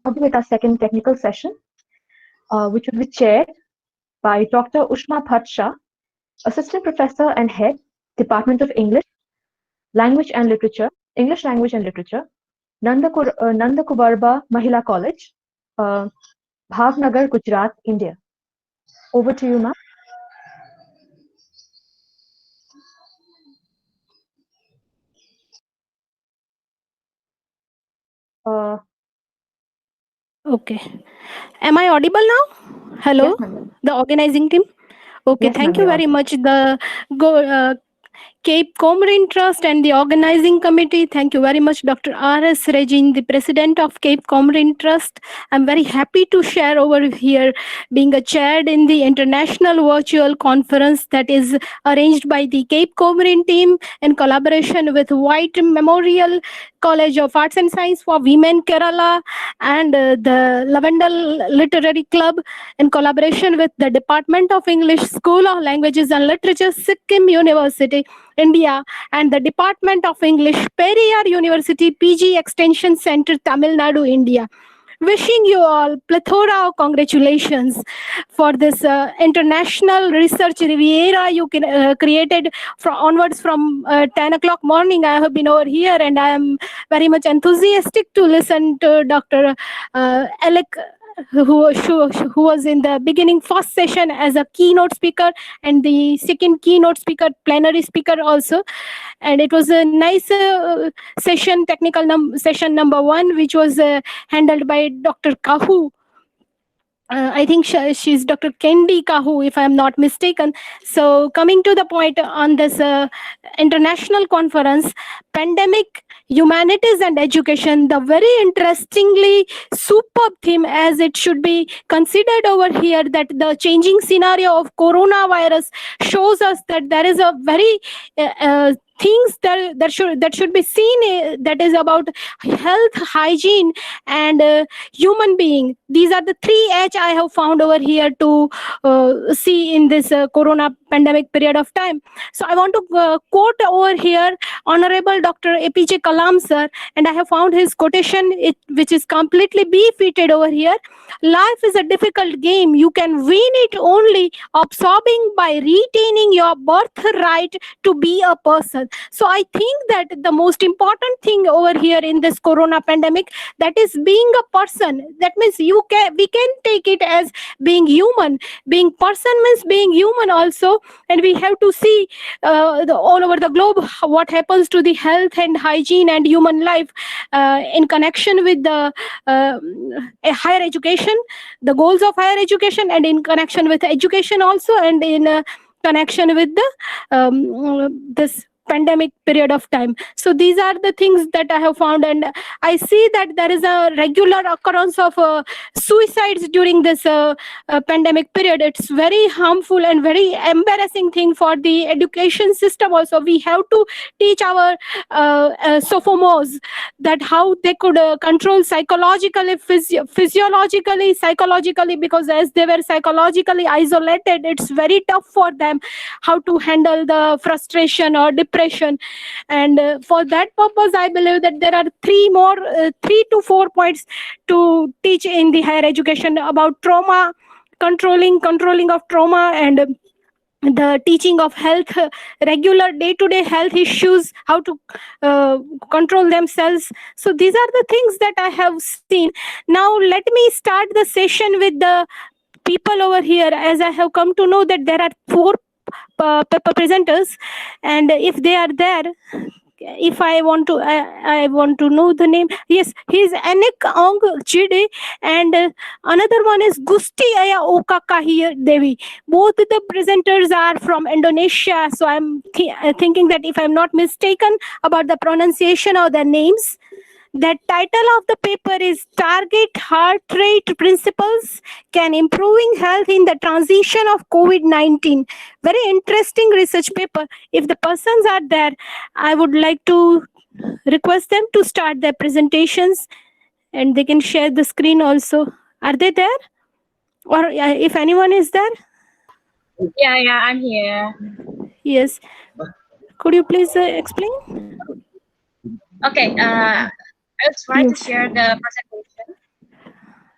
with our second technical session, which will be chaired by Dr. Ushma Bhatt Shah, Assistant Professor and Head, Department of English, Language and Literature, English Language and Literature, Nanda Kubarba Mahila College, uh, Bhavnagar, Gujarat, India. Over to you, ma'am. Uh, Okay. Am I audible now? Hello, yes, ma'am. the organizing team. Okay, Yes, ma'am. thank you You're very audible. much. The Cape Comorin Trust and the organizing committee. Thank you very much, Dr. R.S. Regine, the president of Cape Comorin Trust. I'm very happy to share over here being a chaired in the international virtual conference that is arranged by the Cape Comorin team in collaboration with White Memorial College of Arts and Science for Women Kerala and the Lavender Literary Club in collaboration with the Department of English School of Languages and Literature, Sikkim University, India, and the Department of English, Periyar University, PG Extension Center, Tamil Nadu, India. Wishing you all plethora of congratulations for this international research riviera you can created from onwards from 10 o'clock morning. I have been over here and I am very much enthusiastic to listen to Dr. Alec, who was in the beginning first session as a keynote speaker and the second keynote speaker, plenary speaker also. And it was a nice session, session number 1, which was handled by Dr. Kahu. I think she's Dr. Kendi Kahu, if I'm not mistaken. So, coming to the point on this international conference, pandemic, humanities, and education, the very interestingly superb theme as it should be considered over here, that the changing scenario of coronavirus shows us that there is a very things that should be seen, that is about health, hygiene, and human being. These are the 3H I have found over here to see in this corona pandemic period of time. So I want to quote over here Honorable Dr. APJ Kalam sir, and I have found his quotation, which is completely befitted over here. Life is a difficult game. You can win it only absorbing by retaining your birthright to be a person. So I think that the most important thing over here in this corona pandemic, that is being a person. That means we can take it as being human. Being person means being human also, and we have to see all over the globe what happens to the health and hygiene and human life in connection with the higher education, the goals of higher education, and in connection with education also, and in connection with the this pandemic period of time. So these are the things that I have found, and I see that there is a regular occurrence of suicides during this pandemic period. It's very harmful and very embarrassing thing for the education system also. We have to teach our sophomores that how they could control psychologically, physiologically, psychologically, because as they were psychologically isolated, it's very tough for them how to handle the frustration or depression. And for that purpose, I believe that there are 3 to 4 points to teach in the higher education about trauma, controlling of trauma, and the teaching of health, regular day-to-day health issues, how to control themselves. So these are the things that I have seen. Now let me start the session with the people over here, as I have come to know that there are 4 paper presenters, and if they are there, if I want to know the name. Yes, he's Anik Ong Chide, and another one is Gusti Aya Okakahir Devi. Both the presenters are from Indonesia, so I'm thinking that if I'm not mistaken about the pronunciation of the names. The title of the paper is Target Heart Rate Principles Can Improving Health in the Transition of COVID-19. Very interesting research paper. If the persons are there, I would like to request them to start their presentations, and they can share the screen also. Are they there? Or if anyone is there? Yeah, I'm here. Yes. Could you please explain? Okay, I'll try to share the presentation.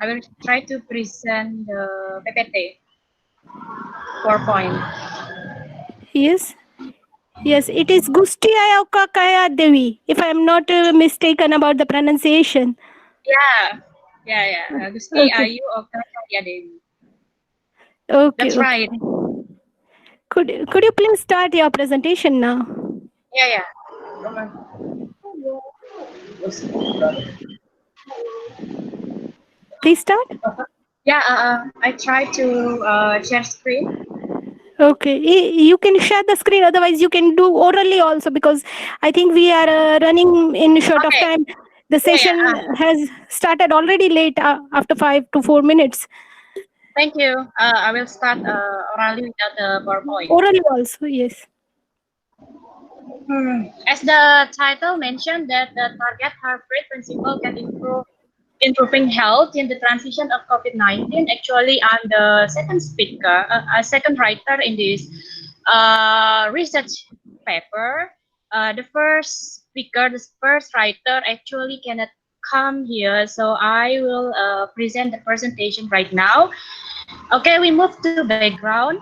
I will try to present the PPT PowerPoint. Yes. Yes, it is Gusti Ayoka Kaya Devi, if I am not mistaken about the pronunciation. Yeah. Gusti Okay. Ayu Okaya Dewi. Okay, That's okay. right. Could you please start your presentation now? Yeah. Please start. Yeah, I try to share screen. Okay, you can share the screen. Otherwise, you can do orally also, because I think we are running in short of Okay. time. The session has started already late, after 5 to 4 minutes. Thank you. I will start orally without the PowerPoint. Orally also, yes. As the title mentioned, that the target heart rate principle can improve improving health in the transition of COVID-19. Actually, I'm the second speaker, a second writer in this research paper. The first speaker, the first writer actually cannot come here, so I will present the presentation right now. Okay, we move to background.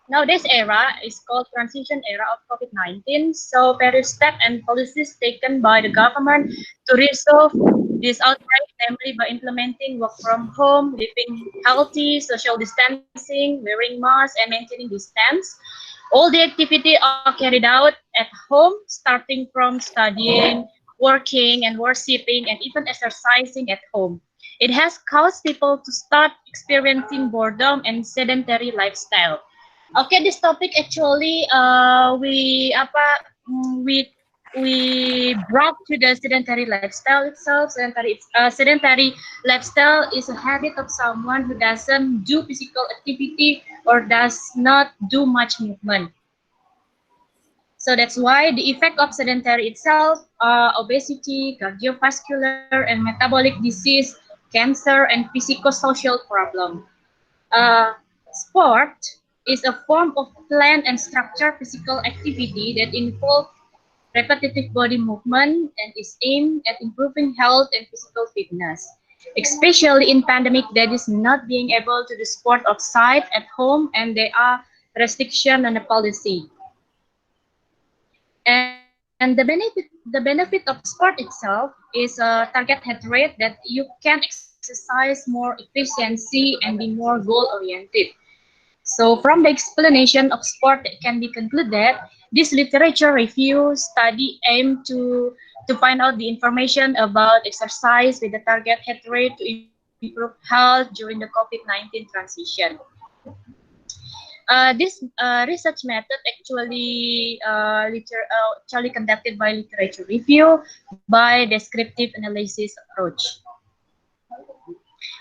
Now, this era is called transition era of COVID-19. So, various steps and policies taken by the government to resolve this outbreak, namely by implementing work from home, living healthy, social distancing, wearing masks, and maintaining distance. All the activity are carried out at home, starting from studying, working, and worshiping, and even exercising at home. It has caused people to start experiencing boredom and sedentary lifestyle. Okay, this topic actually we brought to the sedentary lifestyle itself. Sedentary lifestyle is a habit of someone who doesn't do physical activity or does not do much movement. So that's why the effect of sedentary itself, obesity, cardiovascular and metabolic disease, cancer, and psychosocial problem. Sport is a form of planned and structured physical activity that involves repetitive body movement and is aimed at improving health and physical fitness. Especially in pandemic, that is not being able to do sport outside at home, and there are restrictions on the policy. And the benefit of sport itself is a target head rate that you can exercise more efficiency and be more goal oriented. So from the explanation of sport, it can be concluded that this literature review study aimed to find out the information about exercise with the target head rate to improve health during the COVID-19 transition. This research method actually conducted by literature review by descriptive analysis approach.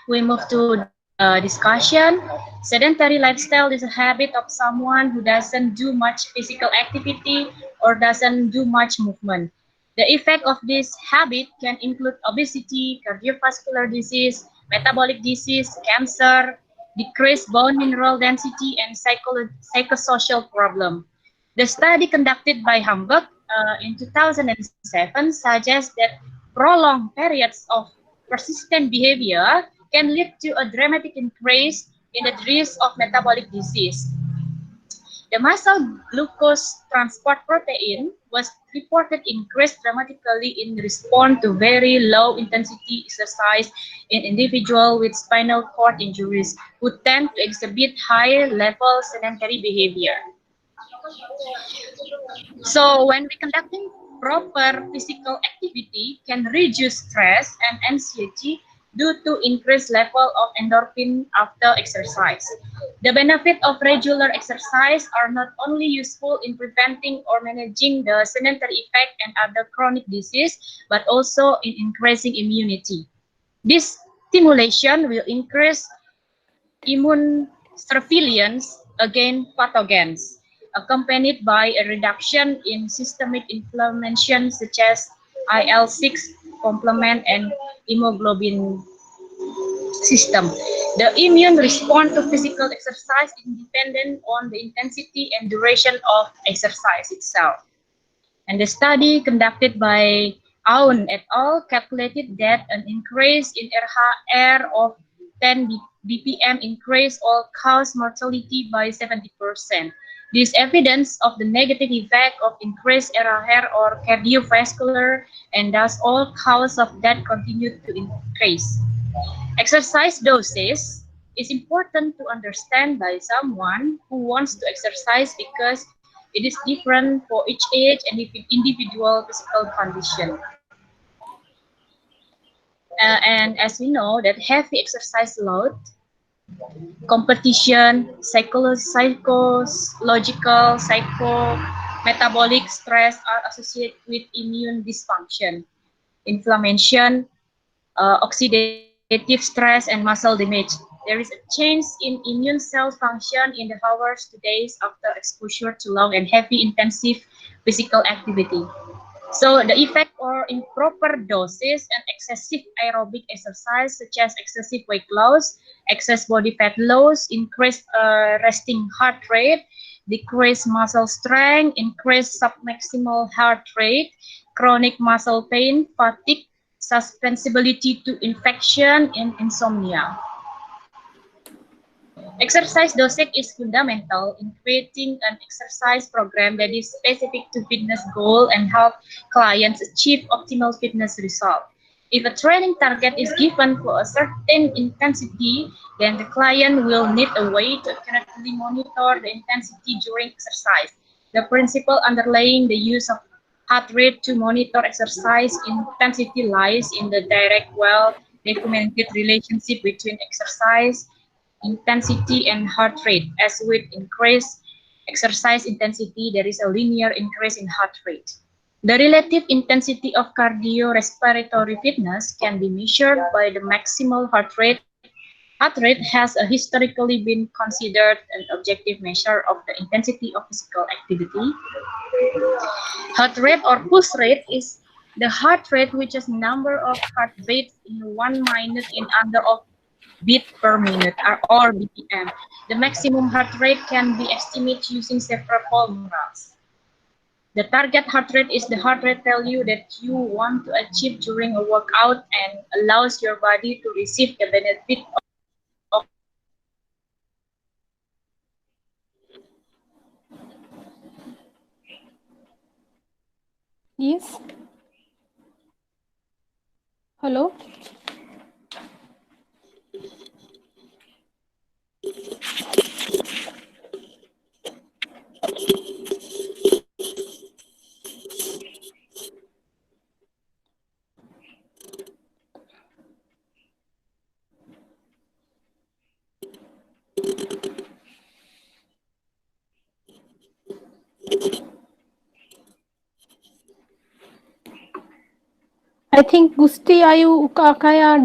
We move to the discussion. Sedentary lifestyle is a habit of someone who doesn't do much physical activity or doesn't do much movement. The effect of this habit can include obesity, cardiovascular disease, metabolic disease, cancer, decreased bone mineral density, and psychosocial problem. The study conducted by Hamburg in 2007 suggests that prolonged periods of persistent behavior can lead to a dramatic increase in the risk of metabolic disease. The muscle glucose transport protein was reported increased dramatically in response to very low intensity exercise in individuals with spinal cord injuries who tend to exhibit higher level sedentary behavior. So when we conducting proper physical activity can reduce stress and anxiety due to increased level of endorphin after exercise. The benefit of regular exercise are not only useful in preventing or managing the sedentary effect and other chronic disease, but also in increasing immunity. This stimulation will increase immune surveillance against pathogens, accompanied by a reduction in systemic inflammation such as IL-6 complement and hemoglobin system. The immune response to physical exercise is dependent on the intensity and duration of exercise itself. And the study conducted by Aoun et al. Calculated that an increase in air of 10 bpm increase all-cause mortality by 70%. This evidence of the negative effect of increased air or cardiovascular and thus all cause of death continued to increase. Exercise doses is important to understand by someone who wants to exercise because it is different for each age and individual physical condition. And as we know that heavy exercise load, competition, metabolic stress are associated with immune dysfunction, inflammation, oxidative stress, and muscle damage. There is a change in immune cell function in the hours to days after exposure to long and heavy intensive physical activity. So the effect or improper doses and excessive aerobic exercise such as excessive weight loss, excess body fat loss, increased resting heart rate, decreased muscle strength, increased submaximal heart rate, chronic muscle pain, fatigue, susceptibility to infection, and insomnia. Exercise dosage is fundamental in creating an exercise program that is specific to fitness goal and help clients achieve optimal fitness result. If a training target is given for a certain intensity, then the client will need a way to accurately monitor the intensity during exercise. The principle underlying the use of heart rate to monitor exercise intensity lies in the direct, well-documented relationship between exercise intensity and heart rate. As with increased exercise intensity, there is a linear increase in heart rate. The relative intensity of cardiorespiratory fitness can be measured by the maximal heart rate. Heart rate has historically been considered an objective measure of the intensity of physical activity. Heart rate or pulse rate is the heart rate, which is number of heartbeats in 1 minute in under of beat per minute or BPM. The maximum heart rate can be estimated using several formulas. The target heart rate is the heart rate value that you want to achieve during a workout and allows your body to receive the benefit of Yes. Hello. I think Gusti Ayu Kakaya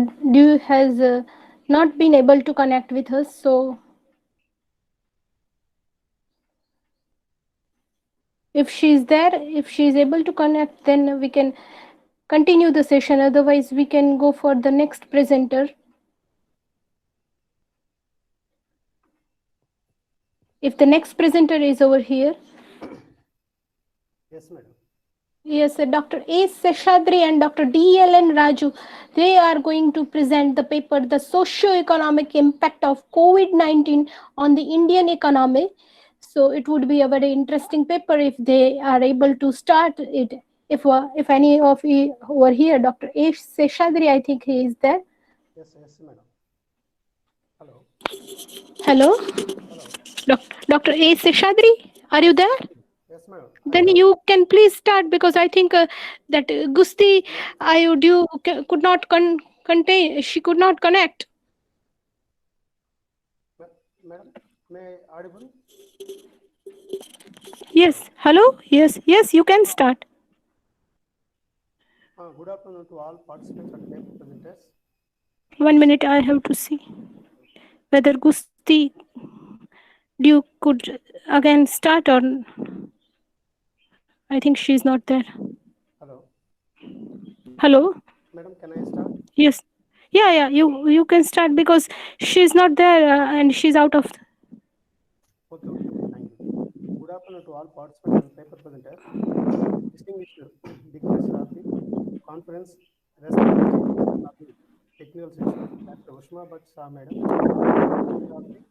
has not been able to connect with us. So if she is there, if she is able to connect, then we can continue the session. Otherwise, we can go for the next presenter. If the next presenter is over here. Yes, madam. Yes, Dr. A. Seshadri and Dr. D.L.N. Raju, they are going to present the paper, The Socio-Economic Impact of COVID-19 on the Indian Economy. So it would be a very interesting paper if they are able to start it. If any of you over here, Dr. A. Seshadri, I think he is there. Yes, madam. Hello. Hello. Hello. Dr. A. Seshadri, are you there? Yes, madam. Then you can please start, because I think that Gusti Ayudu could not contain, she could not connect. Madam, may I audible? Yes, hello? Yes, you can start. Good afternoon to all participants and paper presenters. 1 minute, I have to see whether Gusti, you could again start, or I think she's not there. Hello. Hello? Madam, can I start? Yes. Yeah, you can start, because she's not there and she's out of. Okay, thank you. Good afternoon to all participants and paper presenters. Distinguished dignitaries of the conference responsible for the technical session, Dr. Ushma Bhatt Shah, Madam, topic,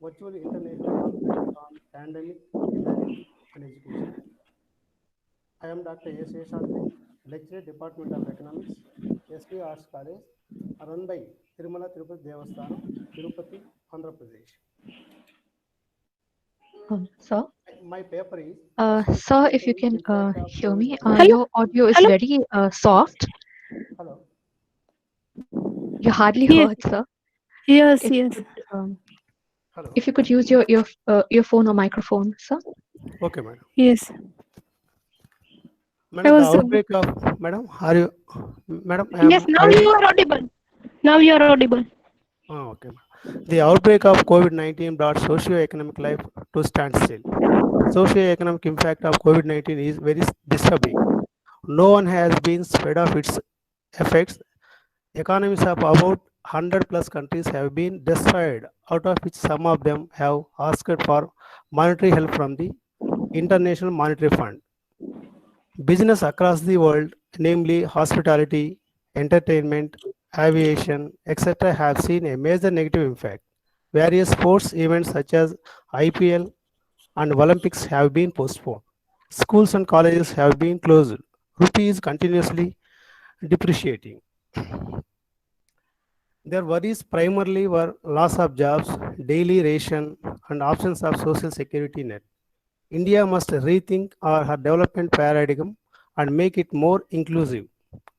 virtual international conference on pandemic humanity and education. I am Dr. A. Sheshatri, lecturer, Department of Economics, SV Arts College, run by Tirumala Tirupati Devasthanam, Tirupati, Andhra Pradesh. Sir, My paper is sir, if you can impact of hear me, COVID-19. your audio is Hello? very soft. Hello. You hardly Yes, heard, sir. yes, If you yes. could, Hello. if you could use your earphone or microphone, sir. Okay, madam. Yes. Madam, the was, outbreak of madam, are you, madam? I yes, am now audible? you are audible. Now you are audible. Oh, okay. The outbreak of COVID-19 brought socio-economic life to standstill. The socio-economic impact of COVID-19 is very disturbing. No one has been spared of its effects. Economies of about 100 plus countries have been destroyed, out of which some of them have asked for monetary help from the International Monetary Fund. Business across the world, namely hospitality, entertainment, aviation, etc., have seen a major negative impact. Various sports events such as IPL and Olympics have been postponed. Schools and colleges have been closed. Rupee is continuously depreciating. Their worries primarily were loss of jobs, daily ration, and options of social security net. India must rethink her development paradigm and make it more inclusive.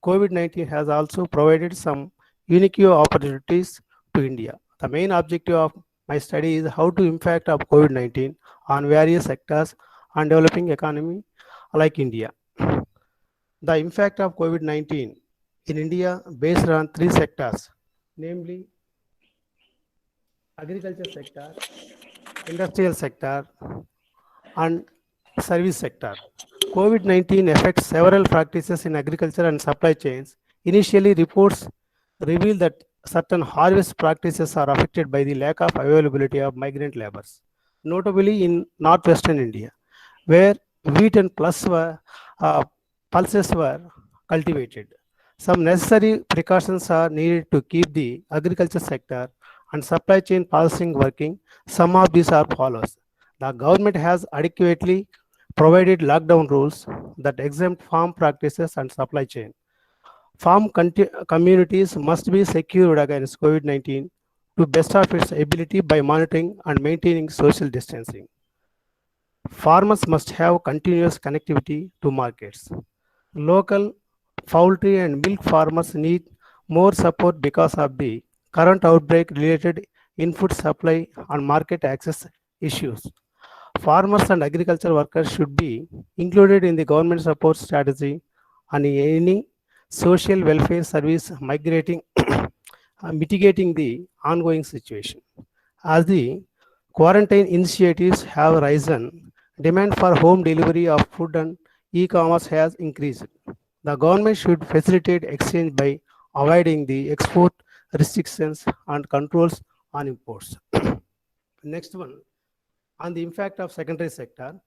COVID-19 has also provided some unique opportunities to India. The main objective of my study is how to impact of COVID-19 on various sectors and developing economy like India. The impact of COVID-19 in India based on three sectors, namely agriculture sector, industrial sector, and service sector. COVID-19 affects several practices in agriculture and supply chains. Initially, reports reveal that certain harvest practices are affected by the lack of availability of migrant laborers, notably in northwestern India, where wheat and pulses were cultivated. Some necessary precautions are needed to keep the agriculture sector and supply chain processing working. Some of these are follows. The government has adequately provided lockdown rules that exempt farm practices and supply chain. Farm communities must be secured against COVID-19 to best of its ability by monitoring and maintaining social distancing. Farmers must have continuous connectivity to markets. Local poultry and milk farmers need more support because of the current outbreak related input supply and market access issues. Farmers and agriculture workers should be included in the government support strategy and any social welfare service mitigating the ongoing situation. As the quarantine initiatives have risen, demand for home delivery of food and e-commerce has increased. The government should facilitate exchange by avoiding the export restrictions and controls on imports. Next one, on the impact of secondary sector,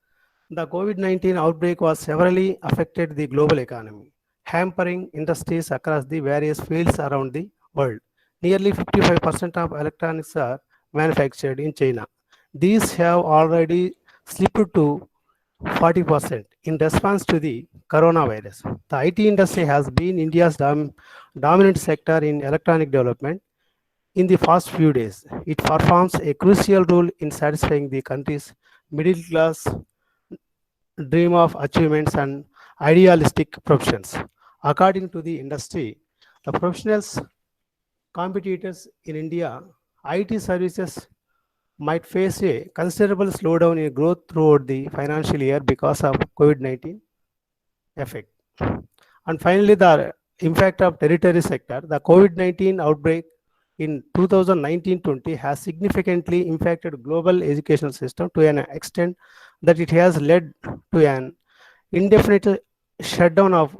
the COVID-19 outbreak was severely affected the global economy, hampering industries across the various fields around the world. Nearly 55% of electronics are manufactured in China. These have already slipped to 40% in response to the coronavirus. The IT industry has been India's dominant sector in electronic development. In the past few days, it performs a crucial role in satisfying the country's middle class dream of achievements and idealistic professions. According to the industry, the professionals competitors in India, IT services might face a considerable slowdown in growth throughout the financial year because of COVID-19 effect. And finally, the impact of tertiary sector. The COVID-19 outbreak in 2019-20 has significantly impacted global educational system to an extent that it has led to an indefinite shutdown of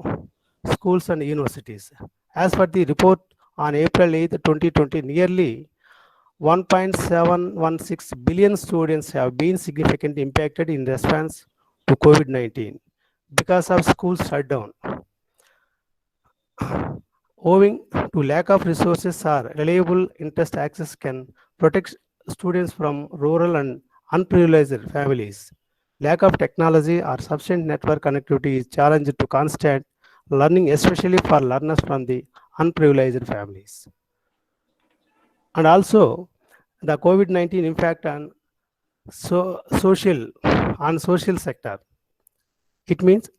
schools and universities. As per the report on April 8, 2020, nearly 1.716 billion students have been significantly impacted in response to COVID-19 because of school shutdown. owing to lack of resources or reliable interest access can protect students from rural and unprivileged families. Lack of technology or sufficient network connectivity is challenge to constant learning, especially for learners from the unprivileged families. And also, the COVID-19 impact on social sector. It means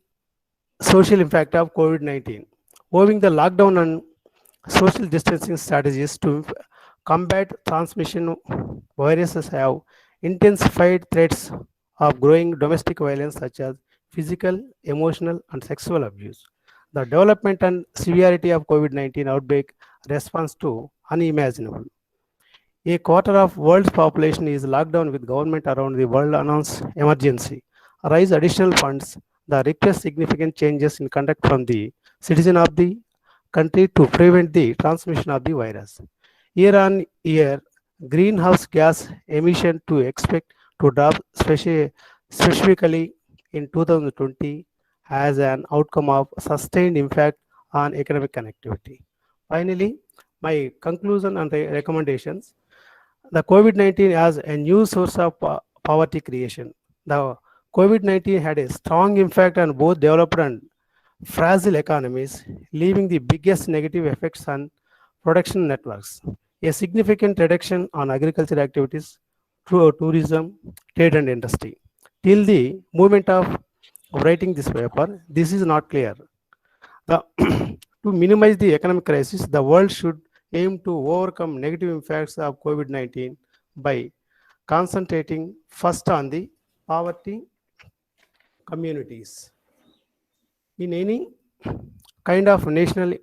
social impact of COVID-19. Owing the lockdown and social distancing strategies to combat transmission, viruses have intensified threats of growing domestic violence such as physical, emotional, and sexual abuse. The development and severity of COVID-19 outbreak response to unimaginable. A quarter of world's population is locked down with government around the world announce emergency. Raise additional funds. The request significant changes in conduct from the citizen of the country to prevent the transmission of the virus. Year on year, greenhouse gas emission to expect to drop specifically in 2020 as an outcome of sustained impact on economic connectivity. Finally, my conclusion and recommendations. The COVID-19 as a new source of poverty creation. The COVID-19 had a strong impact on both developed and fragile economies, leaving the biggest negative effects on production networks. A significant reduction on agricultural activities through tourism, trade, and industry. Till the moment of writing this paper, this is not clear. To minimize the economic crisis, the world should aim to overcome negative impacts of COVID-19 by concentrating first on the poverty communities. In any kind of national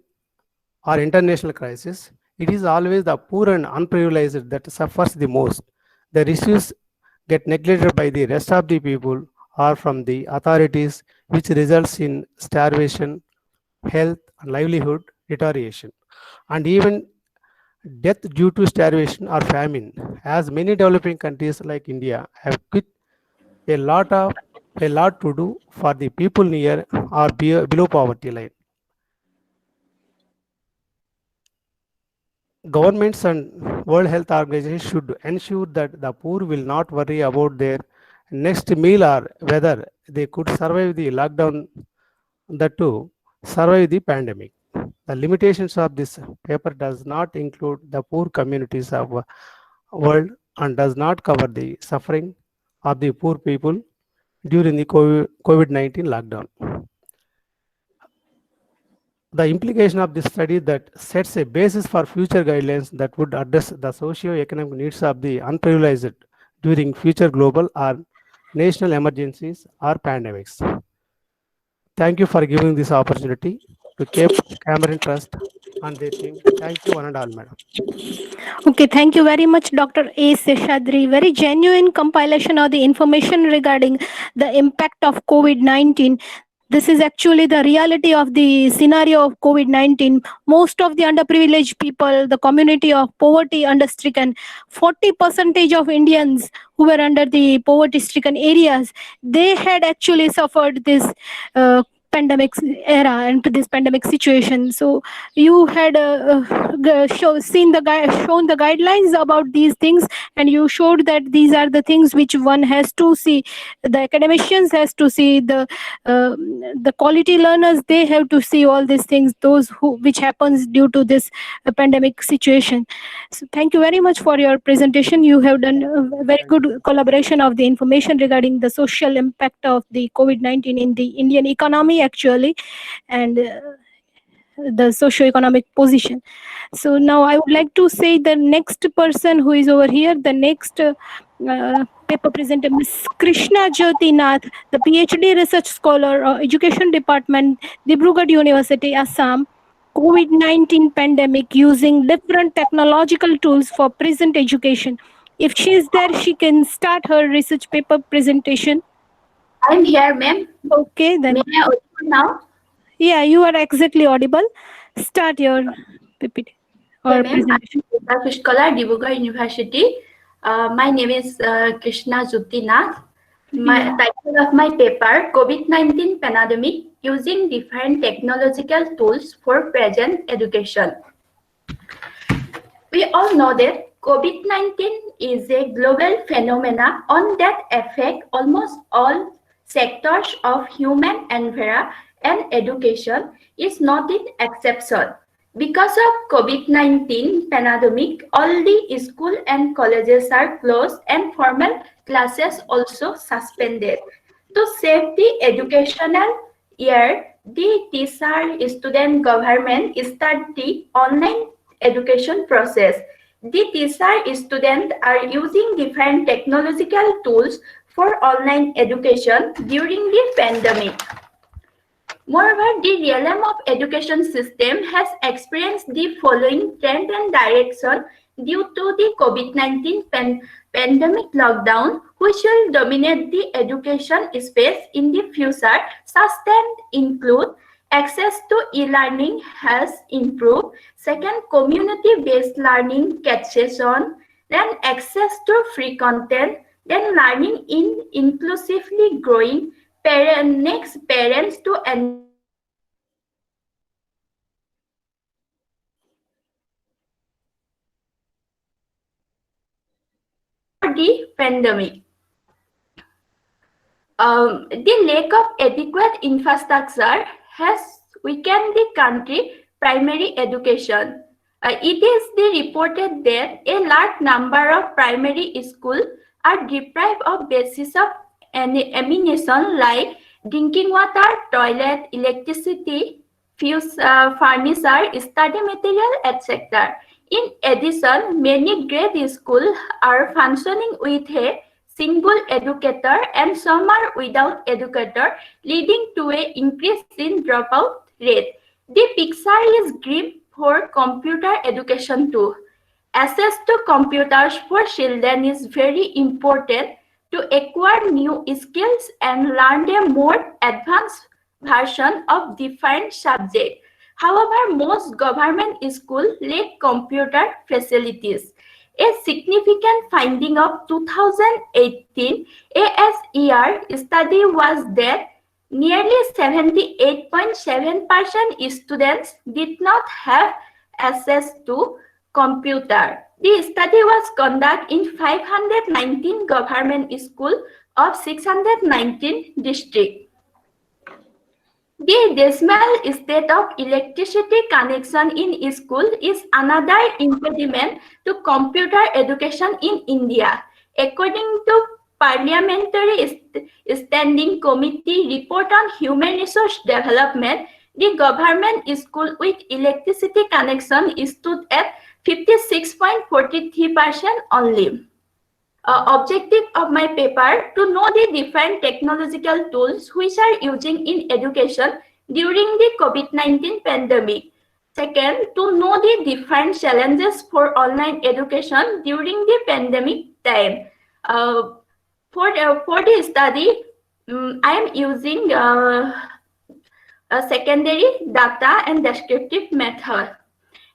or international crisis, it is always the poor and unprivileged that suffers the most. The issues get neglected by the rest of the people or from the authorities, which results in starvation, health, and livelihood deterioration, and even death due to starvation or famine, as many developing countries like India have quit a lot to do for the people near or below poverty line. Governments and World Health Organization should ensure that the poor will not worry about their next meal or whether they could survive the lockdown, that to survive the pandemic. The limitations of this paper does not include the poor communities of world and does not cover the suffering of the poor people during the COVID-19 lockdown. The implication of this study that sets a basis for future guidelines that would address the socio-economic needs of the unprivileged during future global or national emergencies or pandemics. Thank you for giving this opportunity to Cape Cameron Trust and their team. Thank you, one and all, madam. Okay, thank you very much, Dr. A. Seshadri. Very genuine compilation of the information regarding the impact of COVID-19. This is actually the reality of the scenario of COVID-19. Most of the underprivileged people, the community of poverty under-stricken, 40% of Indians who were under the poverty-stricken areas, they had actually suffered this pandemic era and this pandemic situation. So you had shown the guidelines about these things, and you showed that these are the things which one has to see. The academicians has to see, the quality learners, they have to see all these things, those who which happens due to this pandemic situation. So thank you very much for your presentation. You have done a very good collaboration of the information regarding the social impact of the COVID-19 in the Indian economy actually, and the socio-economic position. So now I would like to say the next person who is over here, the next paper presenter, Ms. Krishna Jyoti Nath, the PhD research scholar, Education Department, Dibrugarh University, Assam. COVID-19 pandemic using different technological tools for present education. If she is there, she can start her research paper presentation. I'm here, ma'am. Okay, then. May I audible now? Yeah, you are exactly audible. Start your PPT or presentation. I'm a scholar, Dibrugarh University. My name is Krishna Jyoti Nath. My title of my paper, COVID-19 Pandemic, Using Different Technological Tools for Present Education. We all know that COVID-19 is a global phenomenon that affects almost all sectors of human environment, and education is not an exception. Because of COVID-19 pandemic, all the schools and colleges are closed and formal classes also suspended. To save the educational year, the teacher, student, government start the online education process. The teacher students are using different technological tools for online education during the pandemic. Moreover, the realm of education system has experienced the following trend and direction due to the COVID-19 pandemic lockdown, which will dominate the education space in the future. Such trends include access to e-learning has improved. Second, community-based learning catches on. Then access to free content. Then learning in inclusively growing. Parents to the pandemic. The lack of adequate infrastructure has weakened the country primary education. It is reported that a large number of primary schools are deprived of basics of ammunition like drinking water, toilet, electricity, furniture, study material, etc. In addition, many grade schools are functioning with a single educator and some are without educator, leading to an increase in dropout rate. The picture is grim for computer education too. Access to computers for children is very important to acquire new skills and learn a more advanced version of different subjects. However, most government schools lack computer facilities. A significant finding of 2018 ASER study was that nearly 78.7% students did not have access to computer. The study was conducted in 519 government schools of 619 districts. The dismal state of electricity connection in school is another impediment to computer education in India. According to Parliamentary Standing Committee report on Human Resource Development, the government school with electricity connection stood at 56.43% only. Objective of my paper to know the different technological tools which are using in education during the COVID-19 pandemic. Second, to know the different challenges for online education during the pandemic time. For the study, I am using a secondary data and descriptive method.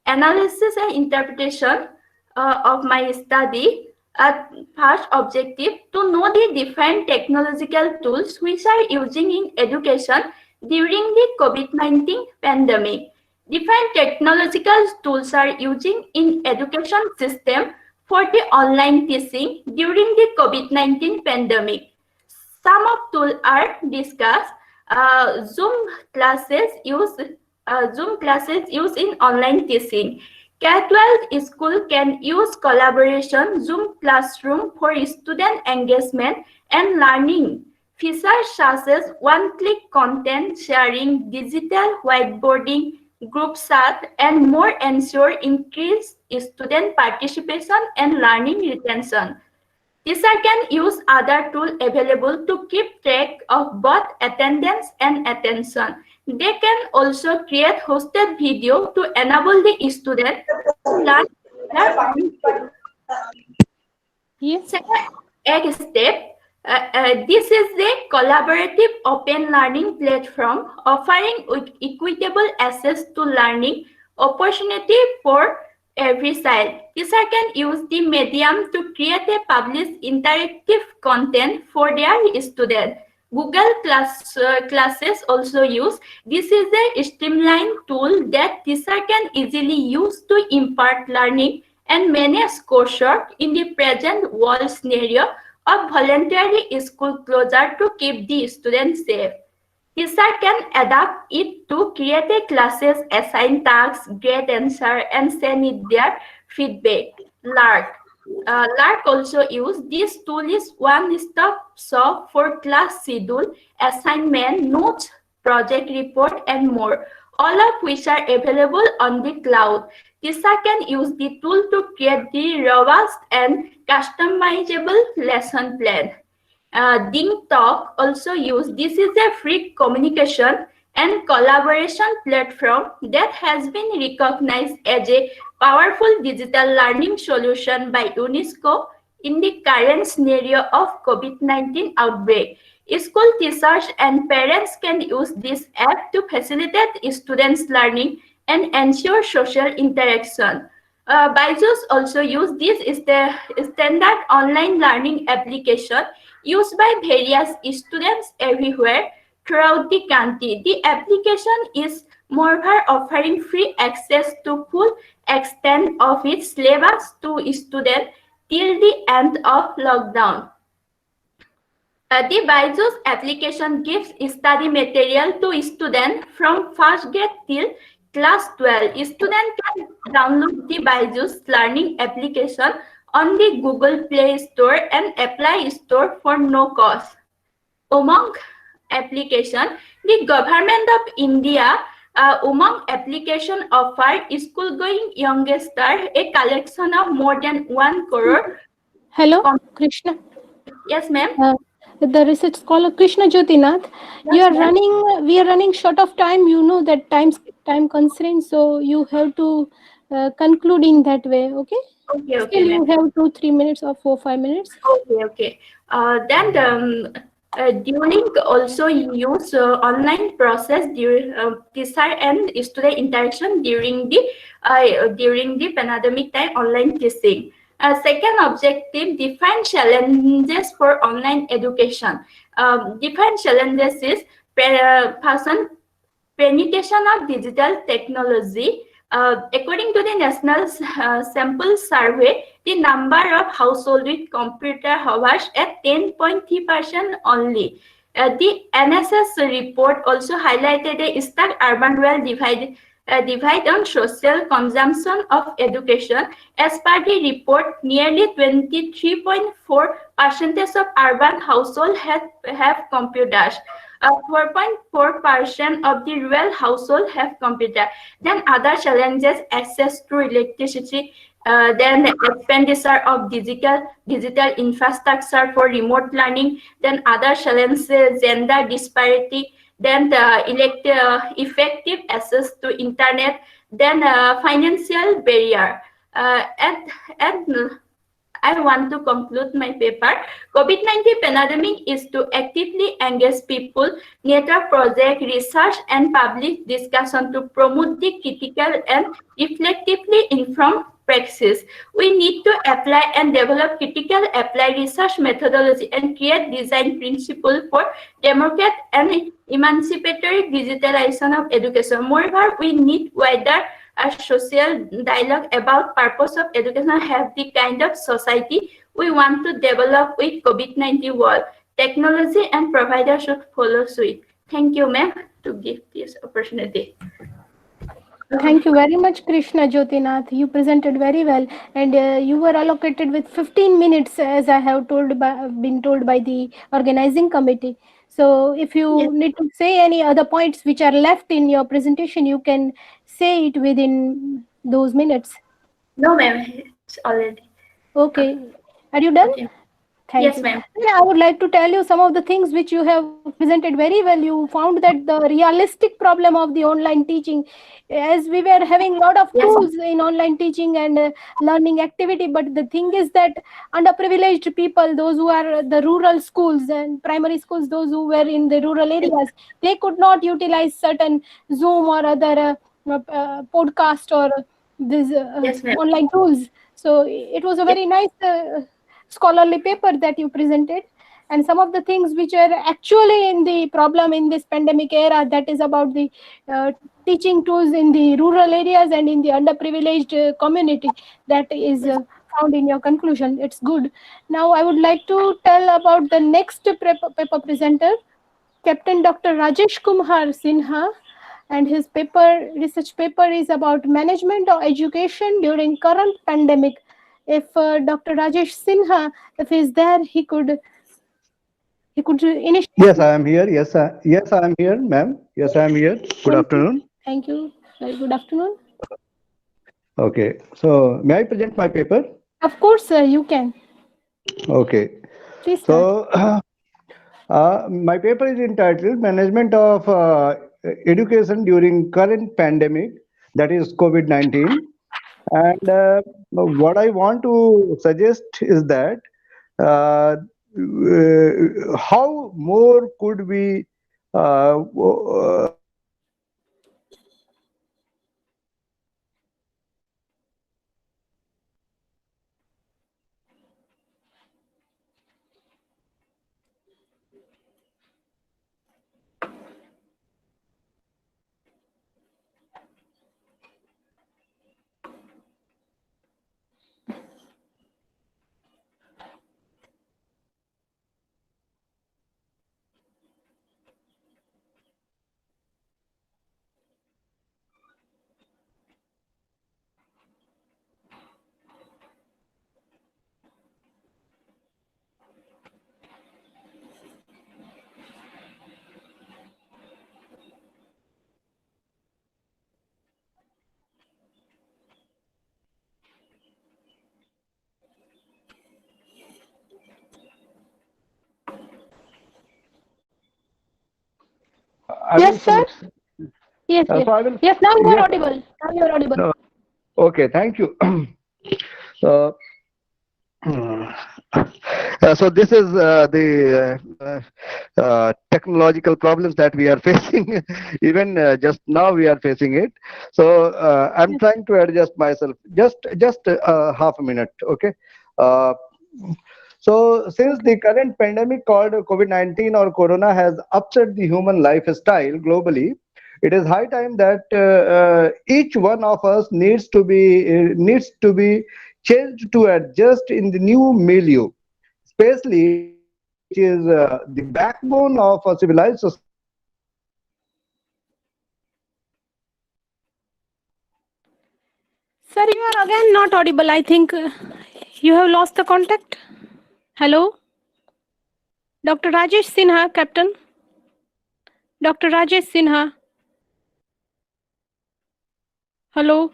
Analysis and interpretation of my study. First objective to know the different technological tools which are using in education during the COVID-19 pandemic. Different technological tools are using in education system for the online teaching during the COVID-19 pandemic. Some of tools are discussed. Zoom classes used in online teaching. K-12 school can use collaboration Zoom classroom for student engagement and learning. Features such as one-click content sharing, digital whiteboarding, group chat, and more ensure increased student participation and learning retention. Teacher can use other tools available to keep track of both attendance and attention. They can also create hosted video to enable the student to learn. Yes. Second step, this is the collaborative open learning platform offering equitable access to learning opportunity for every side. Teacher can use the medium to create a publish interactive content for their students. Google Classes also use. This is a streamlined tool that teacher can easily use to impart learning and manage coursework in the present world scenario of voluntary school closure to keep the students safe. Teacher can adapt it to create a classes, assign tasks, grade answer, and send it their feedback. Lark also use this tool is one-stop shop for class schedule, assignment, notes, project report, and more, all of which are available on the cloud. Teacher can use the tool to create the robust and customizable lesson plan. DingTalk also use. This is a free communication and collaboration platform that has been recognized as a powerful digital learning solution by UNESCO in the current scenario of COVID-19 outbreak. School teachers and parents can use this app to facilitate students' learning and ensure social interaction. Byju's also use this is the standard online learning application used by various students everywhere throughout the country. The application is moreover offering free access to full extent of its syllabus to students till the end of lockdown. The Byju's application gives study material to students from first grade till class 12. Students can download the Byju's learning application on the Google Play Store and Apply Store for no cost. Umang application, the Government of India Umang application offer school-going youngster a collection of more than 1 crore. Hello, Krishna. Yes, ma'am. The research scholar Krishna Jyotinath. Yes, We are running short of time. You know that time constraints, so you have to conclude in that way. Okay. Okay. Still, you have 2-3 minutes or 4-5 minutes. Okay. Then during also use online process during teacher and student interaction during the pandemic time online teaching. Second objective, define challenges for online education. Define challenges is penetration of digital technology. According to the National Sample Survey, the number of households with computer hovers at 10.3% only. The NSS report also highlighted a stark urban-rural divide on social consumption of education. As per the report, nearly 23.4% of urban households have computers. 4.4% of the rural households have computer. Then other challenges, access to electricity, then expenditure of digital infrastructure for remote learning, then other challenges, gender disparity, then the effective access to internet, then financial barrier. And I want to conclude my paper. COVID-19 pandemic is to actively engage people, network project, research, and public discussion to promote the critical and reflectively informed practice. We need to apply and develop critical applied research methodology and create design principle for democratic and emancipatory digitalization of education. Moreover, we need wider a social dialogue about purpose of education, have the kind of society we want to develop with COVID-19 world. Technology and providers should follow suit. Thank you, ma'am, to give this opportunity. Thank you very much, Krishna Jyotinath. You presented very well, and you were allocated with 15 minutes, as I have been told by the organizing committee. So if you need to say any other points which are left in your presentation, you can say it within those minutes. No, ma'am, it's already. Okay. Are you done? Okay. Thank Yes, you. ma'am. I would like to tell you some of the things which you have presented very well. You found that the realistic problem of the online teaching, as we were having a lot of tools in online teaching and learning activity, but the thing is that underprivileged people, those who are the rural schools and primary schools, those who were in the rural areas, they could not utilize certain Zoom or other podcast or these Yes, ma'am. online tools. So it was a very nice scholarly paper that you presented, and some of the things which are actually in the problem in this pandemic era, that is about the teaching tools in the rural areas and in the underprivileged community, that is found in your conclusion. It's good. Now I would like to tell about the next paper presenter, Captain Dr. Rajesh Kumar Sinha, and his research paper is about management of education during current pandemic. If Dr. Rajesh Sinha, if he's there, he could initiate. Yes, I am here. Yes, I am here, ma'am. Yes, I am here. Good afternoon. Thank you. Very good afternoon. Okay, so may I present my paper? Of course, sir, you can. Okay, Please start. so my paper is entitled Management of Education During Current Pandemic, that is COVID-19. And what I want to suggest is that how more could we I Yes, will sir. Yes, yes. so I will Yes, now you are yes, audible. Now you are audible. no, okay, thank you. uh, so this is the technological problems that we are facing. Even just now we are facing it. So I'm trying to adjust myself. Just half a minute, okay? Uh, so since the current pandemic called COVID-19 or Corona has upset the human lifestyle globally, it is high time that each one of us needs to be changed to adjust in the new milieu, especially which is the backbone of a civilized society. Sir, you are again not audible. I think you have lost the contact. Hello? Dr. Rajesh Sinha, Captain. Dr. Rajesh Sinha. Hello?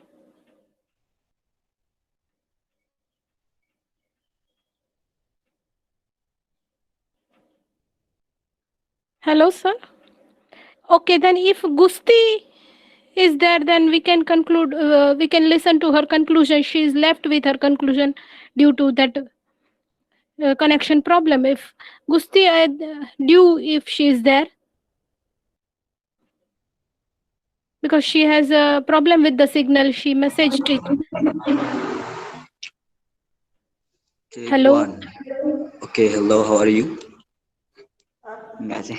Hello, sir. Okay, then if Gusti is there, then we can conclude, we can listen to her conclusion. She is left with her conclusion due to that connection problem. If Gusti, if she is there, because she has a problem with the signal, she messaged it. Take Hello? one. Okay, hello, how are you? Imagine.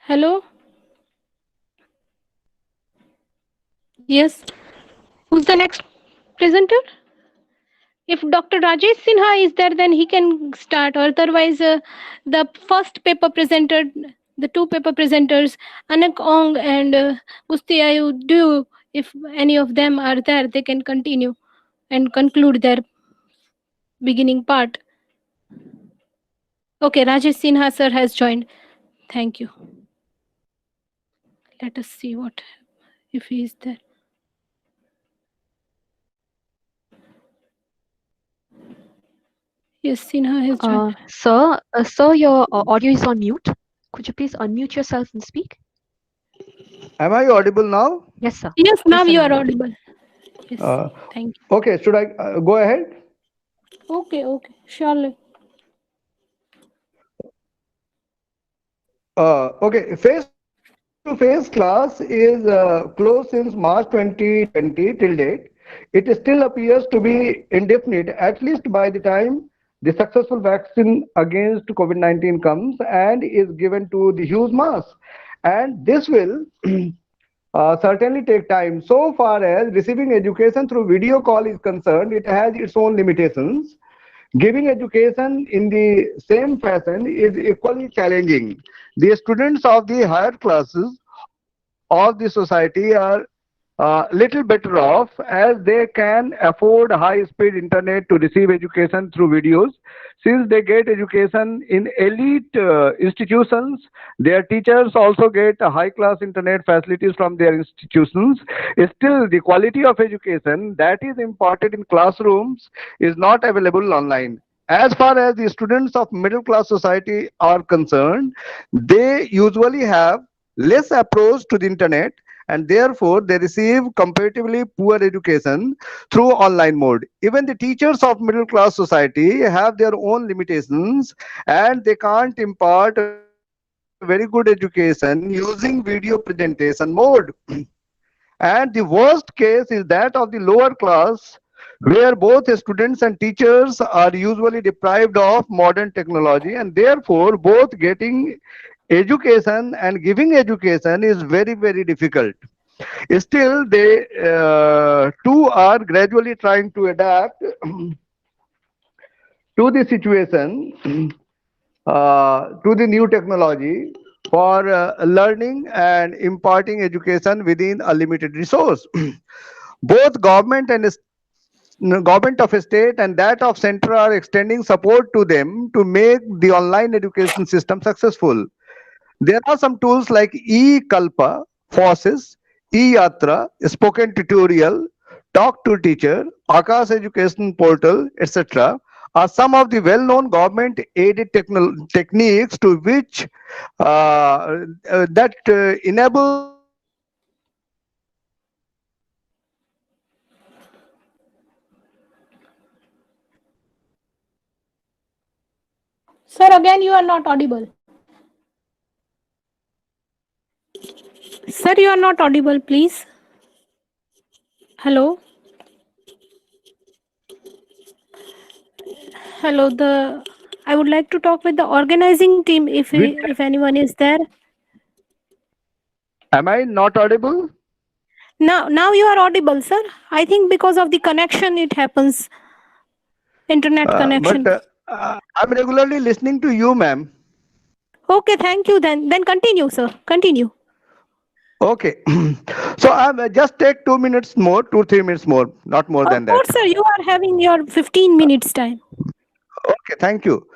Hello? Yes. Who's the next presenter? If Dr. Rajesh Sinha is there, then he can start. Otherwise, the first paper presenter, the two paper presenters, Anak Ong and Gusti Ayu, if any of them are there, they can continue and conclude their beginning part. Okay, Rajesh Sinha sir has joined. Thank you. Let us see what if he is there. Yes, Sinha has joined. Sir, your audio is on mute. Could you please unmute yourself and speak? Am I audible now? Yes, sir. Yes, now Yes, sir, you are now. audible. Yes, thank you. Okay, should I go ahead? Okay, surely. Okay, face-to-face class is closed since March 2020 till date. It still appears to be indefinite, at least by the time the successful vaccine against COVID-19 comes and is given to the huge mass. And this will certainly take time. So far as receiving education through video call is concerned, it has its own limitations. Giving education in the same fashion is equally challenging. The students of the higher classes of the society are little better off as they can afford high speed internet to receive education through videos. Since they get education in elite institutions, their teachers also get high class internet facilities from their institutions. Still, the quality of education that is imparted in classrooms is not available online. As far as the students of middle class society are concerned, they usually have less approach to the internet, and therefore they receive comparatively poor education through online mode. Even the teachers of middle class society have their own limitations, and they can't impart a very good education using video presentation mode. And the worst case is that of the lower class, where both students and teachers are usually deprived of modern technology, and therefore both getting education and giving education is very, very difficult. Still, they too are gradually trying to adapt to the situation, to the new technology for learning and imparting education within a limited resource. Both government of a state and that of center are extending support to them to make the online education system successful. There are some tools like eKalpa, Fossis, eYatra, Spoken Tutorial, Talk to Teacher, Akash Education Portal, etc. are some of the well-known government-aided techniques to which that enable the students to learn and imparting education within a limited resource. Sir, again, you are not audible. Sir, you are not audible, please. Hello. Hello. I would like to talk with the organizing team With if anyone is there. Am I not audible? Now you are audible, sir. I think because of the connection it happens. Internet But connection. I'm regularly listening to you, ma'am. Okay, thank you then. Then continue, sir. Continue. Okay. So just take 2 minutes more, 2, 3 minutes more, not more Of than that. course, sir. You are having your 15 minutes time. Okay, thank you.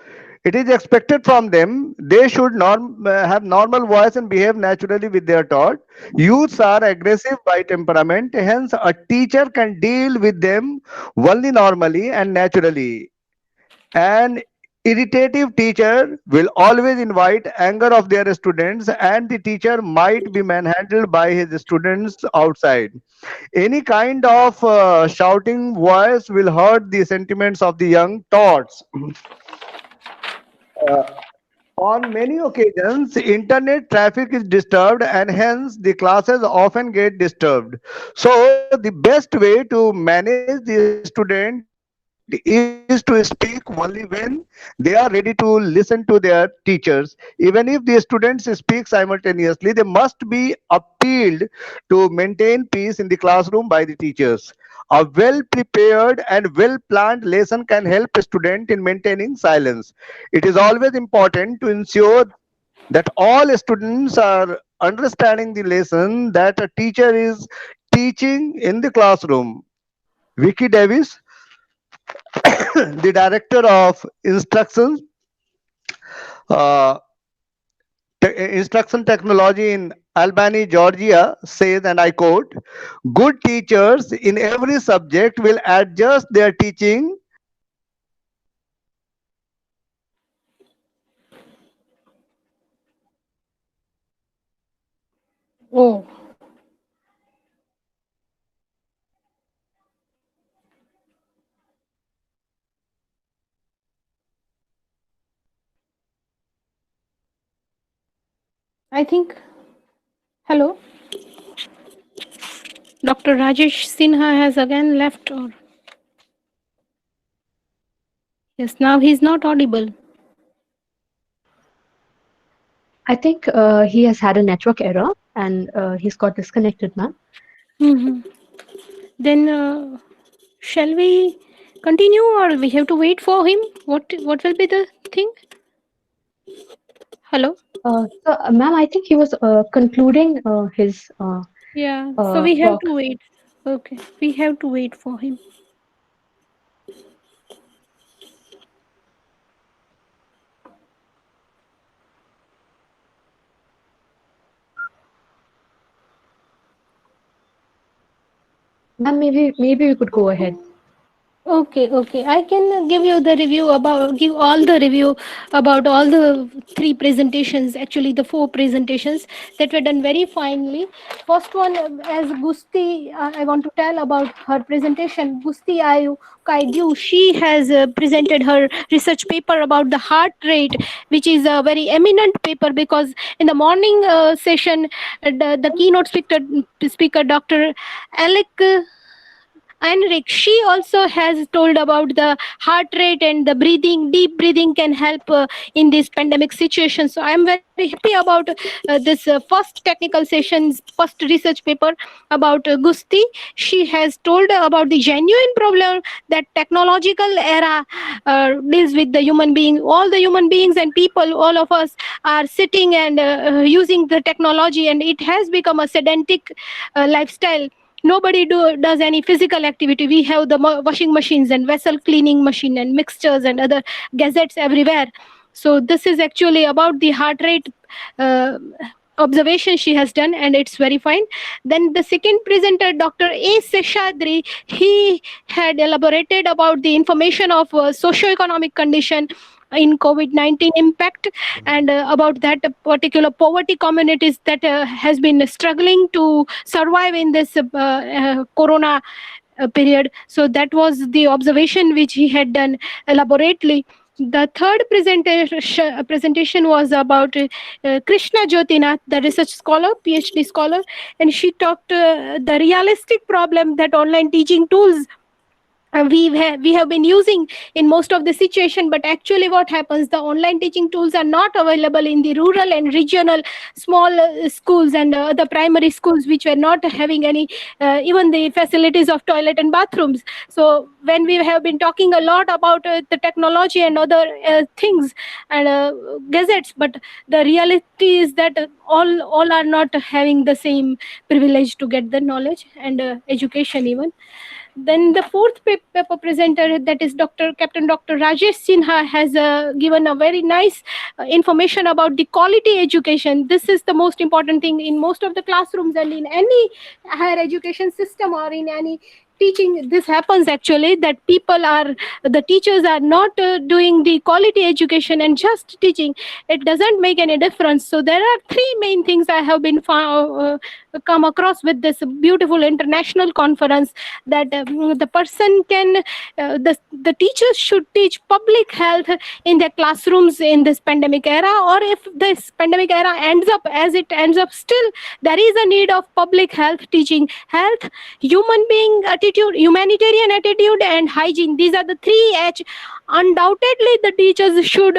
It is expected from them they should have normal voice and behave naturally with their taught. Youths are aggressive by temperament, hence a teacher can deal with them only normally and naturally. An irritative teacher will always invite anger of their students, and the teacher might be manhandled by his students outside. Any kind of shouting voice will hurt the sentiments of the young thoughts. Uh, on many occasions, internet traffic is disturbed and hence the classes often get disturbed. So the best way to manage the student is to speak only when they are ready to listen to their teachers. Even if the students speak simultaneously, they must be appealed to maintain peace in the classroom by the teachers. A well prepared and well planned lesson can help a student in maintaining silence. It is always important to ensure that all students are understanding the lesson that a teacher is teaching in the classroom. Vicky Davis, the director of uh, instruction technology in Albany, Georgia, says, and I quote, "Good teachers in every subject will adjust their teaching Oh. I think. Hello. Dr. Rajesh Sinha has again left. Or yes, now he's not audible. I think he has had a network error and he's got disconnected, ma'am. Mhm. Then shall we continue, or we have to wait for him? What will be the thing? Hello. Ma'am, I think he was concluding his Yeah. So we have talk. to wait. Okay. We have to wait for him. Ma'am, maybe we could go ahead. Okay. I can give you the review give all the review about all the three presentations, actually the four presentations that were done very finely. First one, as Gusti, I want to tell about her presentation. Gusti Ayu Kaidu, she has presented her research paper about the heart rate, which is a very eminent paper because in the morning session, the keynote speaker Dr. Alec Enric, she also has told about the heart rate and the breathing, deep breathing can help in this pandemic situation. So I'm very happy about this first technical sessions, first research paper about Gusti. She has told about the genuine problem that technological era deals with the human being. All the human beings and people, all of us are sitting and using the technology, and it has become a sedentary lifestyle. Nobody does any physical activity. We have the washing machines and vessel cleaning machine and mixtures and other gadgets everywhere. So this is actually about the heart rate uh, observation she has done, and it's very fine. Then the second presenter, Dr. A. Seshadri, he had elaborated about the information of socio-economic condition in COVID-19 impact, and about that particular poverty communities that has been struggling to survive in this corona period. So that was the observation which he had done elaborately. The third presentation was about Krishna Jyotinath, the research scholar, PhD scholar, and she talked the realistic problem that online teaching tools we have been using in most of the situation, but actually what happens, the online teaching tools are not available in the rural and regional small schools and the primary schools which were not having any even the facilities of toilet and bathrooms. So when we have been talking a lot about the technology and other things and gadgets, but the reality is that all are not having the same privilege to get the knowledge and education even. Then the fourth paper presenter, that is Captain Dr. Rajesh Sinha, has given a very nice information about the quality education. This is the most important thing in most of the classrooms and in any higher education system or in any teaching. This happens actually, that the teachers are not doing the quality education and just teaching. It doesn't make any difference. So there are three main things I have been come across with this beautiful international conference, that the person can the teachers should teach public health in their classrooms in this pandemic era, or if this pandemic era ends up as it ends up, still there is a need of public health teaching. Health, human being attitude, humanitarian attitude, and hygiene, these are the 3H. Undoubtedly the teachers should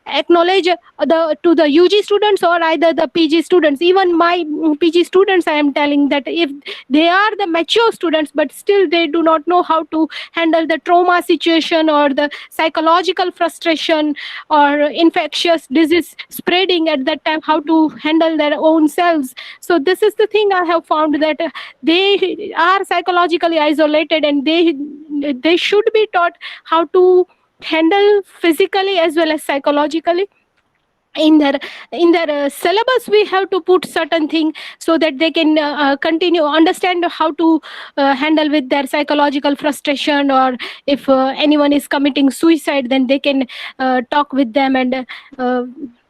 acknowledge to the UG students or either the PG students. Even my PG students, I am telling that if they are the mature students but still they do not know how to handle the trauma situation or the psychological frustration or infectious disease spreading at that time, how to handle their own selves. So this is the thing I have found, that they are psychologically isolated, and they should be taught how to handle physically as well as psychologically. In their syllabus we have to put certain thing so that they can continue understand how to handle with their psychological frustration, or if anyone is committing suicide, then they can talk with them and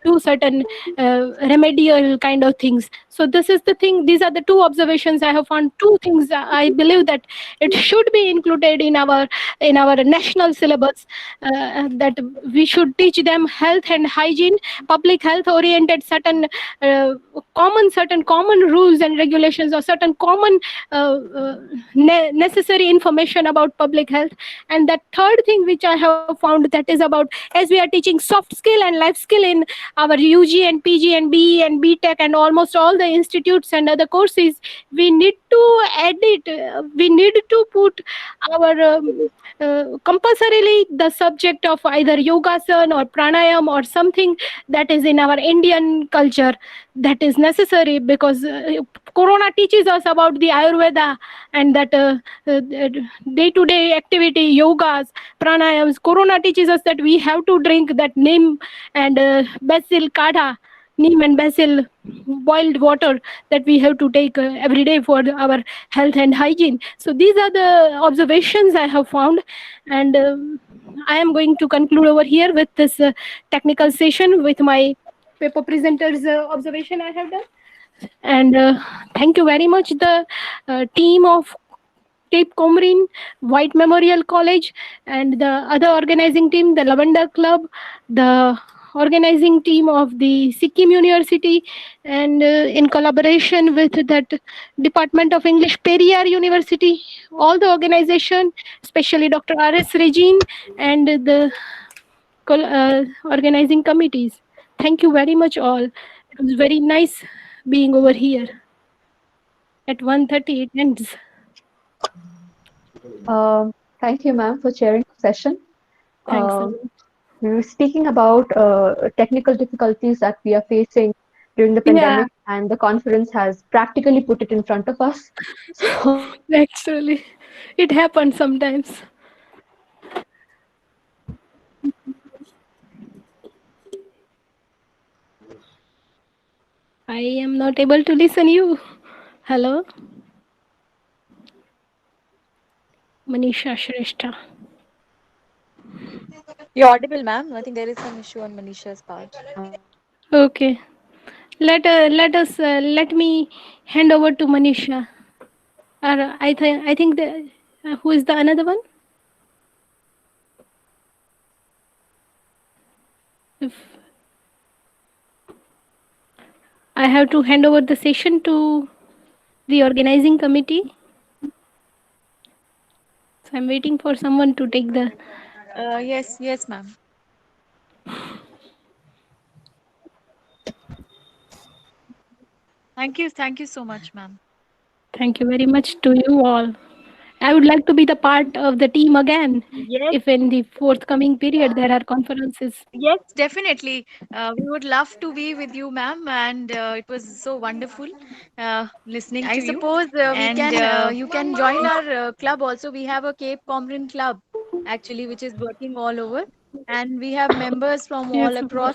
do certain remedial kind of things. So this is the thing. These are the two observations I have found. Two things I believe that it should be included in our national syllabus. That we should teach them health and hygiene, public health oriented certain common rules and regulations, or certain common necessary information about public health. And that third thing which I have found, that is about, as we are teaching soft skill and life skill in our UG and PG and BE and BTech and almost all the institutes and other courses, we need to edit, we need to put our compulsorily the subject of either yogasana or pranayam or something that is in our Indian culture, that is necessary, because Corona teaches us about the Ayurveda and that day-to-day activity, yogas, pranayams. Corona teaches us that we have to drink that neem and basil kadha, neem and basil boiled water, that we have to take every day for our health and hygiene. So these are the observations I have found, and I am going to conclude over here with this technical session with my paper presenter's observation I have done. And thank you very much, the team of Cape Comorin White Memorial College, and the other organizing team, the Lavender Club, the organizing team of the Sikkim University, and in collaboration with that Department of English, Periyar University, all the organization, especially Dr. R.S. Regine and the organizing committees. Thank you very much all. It was very nice being over here. At 1:30 it ends. Thank you, ma'am, for chairing the session. Thanks. We were speaking about technical difficulties that we are facing during the pandemic, and the conference has practically put it in front of us. So, Actually, it happens sometimes. I am not able to listen you. Hello? Manisha Shrestha. You're audible, ma'am. I think there is some issue on Manisha's part. Okay. Let me hand over to Manisha. Or I think the who is the another one? If I have to hand over the session to the organizing committee. So I'm waiting for someone to take the. Yes, ma'am. Thank you so much, ma'am. Thank you very much to you all. I would like to be the part of the team again. Yes. If in the forthcoming period there are conferences. Yes, definitely. We would love to be with you, ma'am, and it was so wonderful listening to you. I suppose you can join our club also. We have a Cape Comorin club, actually, which is working all over, and we have members from all across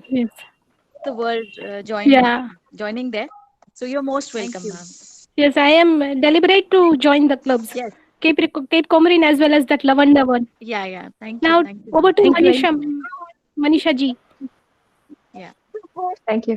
the world joining there. So you're most welcome, ma'am. Yes, I am deliberate to join the clubs. Yes. Cape Comorin as well as that Lavanda one. Yeah. Thank you. Now Thank you. over to Manisha ji. Yeah. thank you.